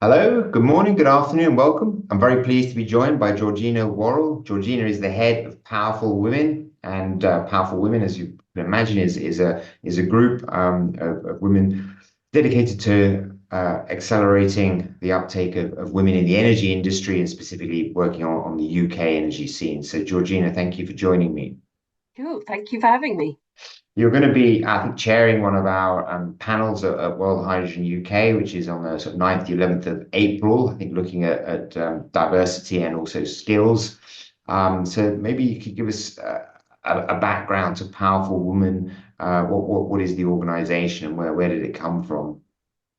Hello, good morning, good afternoon, welcome. I'm very pleased to be joined by Georgina Worrall. Georgina is the head of Powerful Women, and Powerful Women, as you can imagine, is a group of women dedicated to accelerating the uptake of women in the energy industry and specifically working on the UK energy scene. So, Georgina, thank you for joining me. Cool. Thank you for having me. You're going to be, I think, chairing one of our panels at World Hydrogen UK, which is on the sort of 9th to 11th of April, I think looking at diversity and also skills. So maybe you could give us a background to Powerful Woman. What is the organization and where did it come from?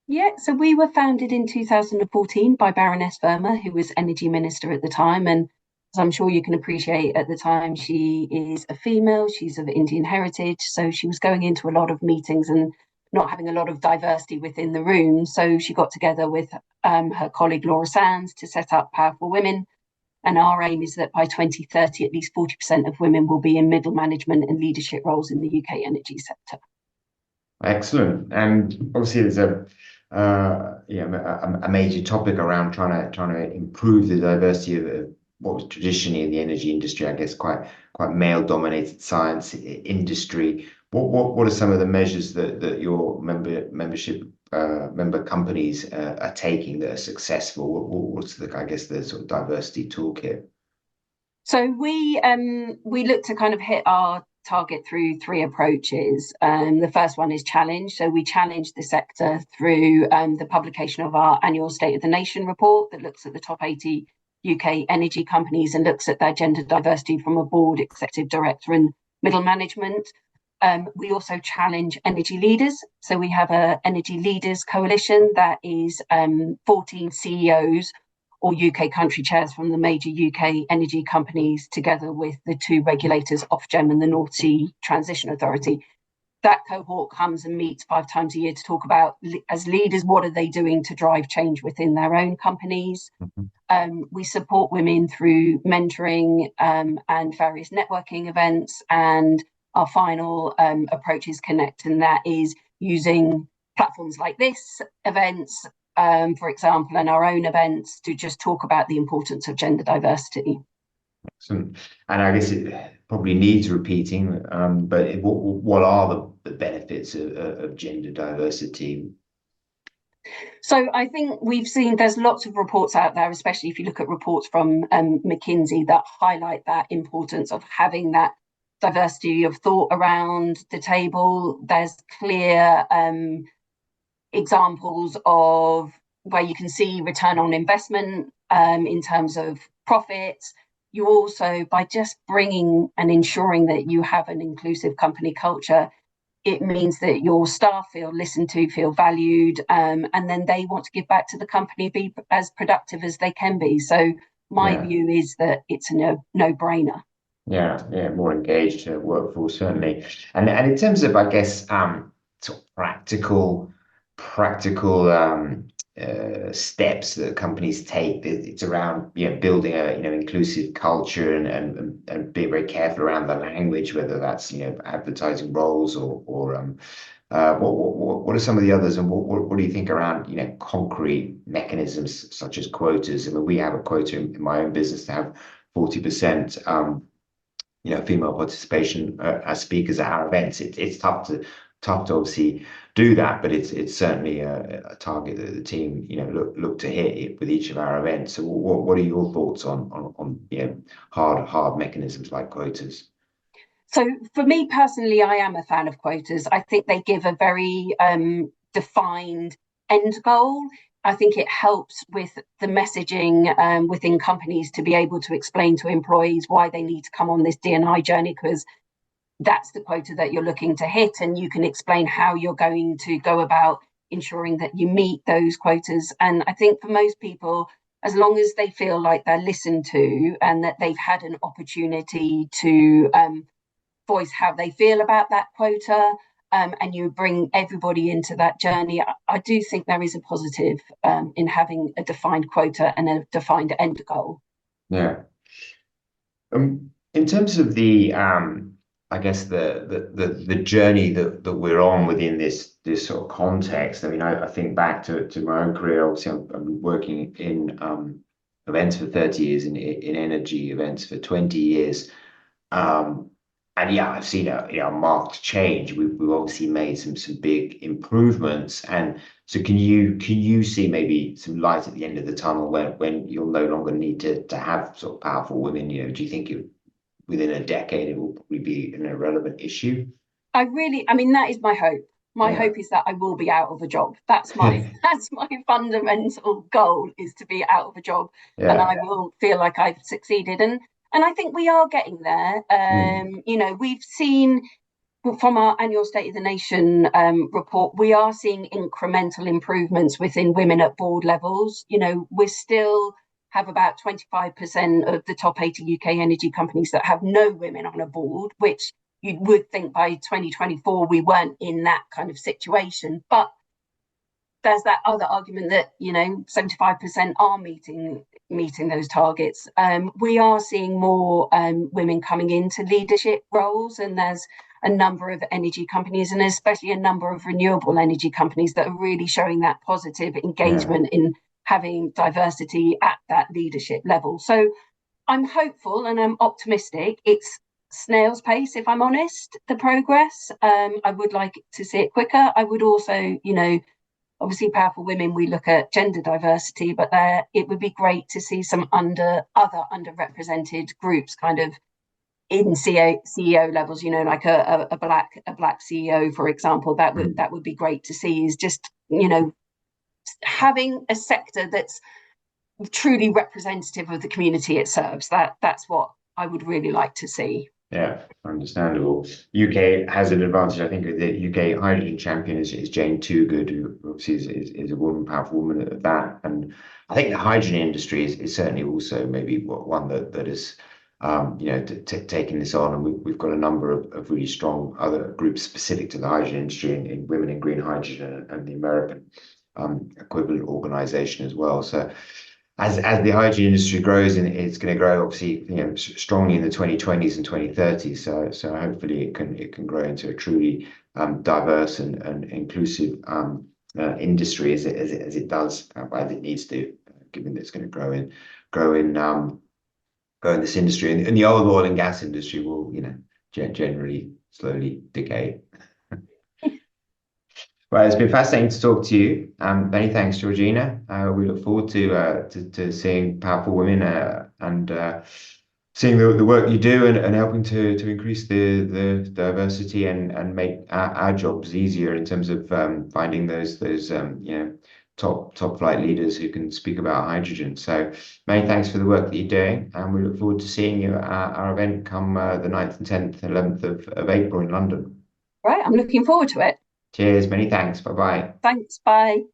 Yeah, so we were founded in 2014 by Baroness Verma, who was Energy Minister at the time. And as I'm sure you can appreciate at the time, she is a female, she's of Indian heritage. So she was going into a lot of meetings and not having a lot of diversity within the room. So she got together with her colleague Laura Sands to set up Powerful Women. And our aim is that by 2030, at least 40% of women will be in middle management and leadership roles in the UK energy sector. Excellent. And obviously, there's a major topic around trying to improve the diversity of what was traditionally in the energy industry, I guess, quite male dominated science industry. What are some of the measures that your member companies are taking that are successful? What's the, I guess, the sort of diversity toolkit? So we look to kind of hit our target through three approaches. The first one is challenge. So we challenge the sector through the publication of our annual State of the Nation report that looks at the top 80 UK energy companies and looks at their gender diversity from a board, executive director, and middle management. We also challenge energy leaders. So we have a energy leaders coalition that is 14 CEOs or UK country chairs from the major UK energy companies, together with the two regulators, Ofgem and the North Sea Transition Authority. That cohort comes and meets 5 times a year to talk about, as leaders, what are they doing to drive change within their own companies. Mhm. We support women through mentoring and various networking events. And our final approach is connect, and that is using platforms like this, events, for example, and our own events to just talk about the importance of gender diversity. Excellent. And I guess it probably needs repeating, but what are the benefits of gender diversity? So I think we've seen there's lots of reports out there, especially if you look at reports from McKinsey, that highlight that importance of having that diversity of thought around the table. There's clear examples of where you can see return on investment in terms of profits. You also, by just bringing and ensuring that you have an inclusive company culture, it means that your staff feel listened to, feel valued, and then they want to give back to the company, be as productive as they can be. So my Yeah, view is that it's a no-brainer. yeah, more engaged workforce certainly. And in terms of, I guess, sort of practical steps that companies take. It's around building a inclusive culture and being very careful around the language, whether that's advertising roles or what are some of the others, and what do you think around concrete mechanisms such as quotas? I mean, we have a quota in my own business to have 40% female participation as speakers at our events. It's tough to obviously do that, but it's certainly a target that the team look to hit it with each of our events. So what are your thoughts on hard mechanisms like quotas? So for me personally, I am a fan of quotas. I think they give a very defined end goal. I think it helps with the messaging within companies to be able to explain to employees why they need to come on this D&I journey, because that's the quota that you're looking to hit, and you can explain how you're going to go about ensuring that you meet those quotas. And I think for most people, as long as they feel like they're listened to and that they've had an opportunity to voice how they feel about that quota, and you bring everybody into that journey, I do think there is a positive in having a defined quota and a defined end goal. Yeah. In terms of the I guess the journey that we're on within this sort of context. I mean, I think back to my own career. Obviously, I've been working in events for 30 years, in energy events for 20 years. Um, and yeah, I've seen a marked change. We've obviously made some big improvements. And so can you see maybe some light at the end of the tunnel when you'll no longer need to have sort of powerful women? Do you think within a decade it will probably be an irrelevant issue? I mean, that is my hope. My Yeah. hope is that I will be out of a job. That's my that's my fundamental goal, is to be out of a job, and Yeah. I will feel like I've succeeded. And I think we are getting there. Mm. We've seen from our annual State of the Nation report, we are seeing incremental improvements within women at board levels. We still have about 25% of the top 80 UK energy companies that have no women on a board, which you would think by 2024 we weren't in that kind of situation. But there's that other argument that 75% are meeting those targets. We are seeing more women coming into leadership roles, and there's a number of energy companies, and especially a number of renewable energy companies, that are really showing that positive Yeah. engagement in having diversity at that leadership level. So I'm hopeful and I'm optimistic. It's snail's pace, if I'm honest, the progress. I would like to see it quicker. I would also, obviously powerful women, we look at gender diversity, but it would be great to see some other underrepresented groups kind of in CEO levels, like a black CEO, for example. That would be great to see, is just, having a sector that's truly representative of the community it serves. That's what I would really like to see. Yeah, understandable. UK has an advantage. I think the UK hydrogen champion is Jane Toogood, who obviously is a woman, powerful woman at that. And I think the hydrogen industry is certainly also maybe one that is, taking this on. And we've got a number of really strong other groups specific to the hydrogen industry in Women in Green Hydrogen and the American equivalent organization as well. So as the hydrogen industry grows, and it's going to grow obviously strongly in the 2020s and 2030s, so hopefully it can grow into a truly diverse and inclusive industry as it does, as it needs to, given that it's going to grow in this industry, and the old oil and gas industry will generally slowly decay. Well, it's been fascinating to talk to you. Many thanks, Georgina. We look forward to seeing powerful women, and seeing the work you do, and helping to increase the diversity, and make our jobs easier in terms of finding those top flight leaders who can speak about hydrogen. So many thanks for the work that you're doing, and we look forward to seeing you at our event come the 9th and 10th and 11th of April in London. Right, I'm looking forward to it. Cheers, many thanks. Bye bye. Thanks, bye.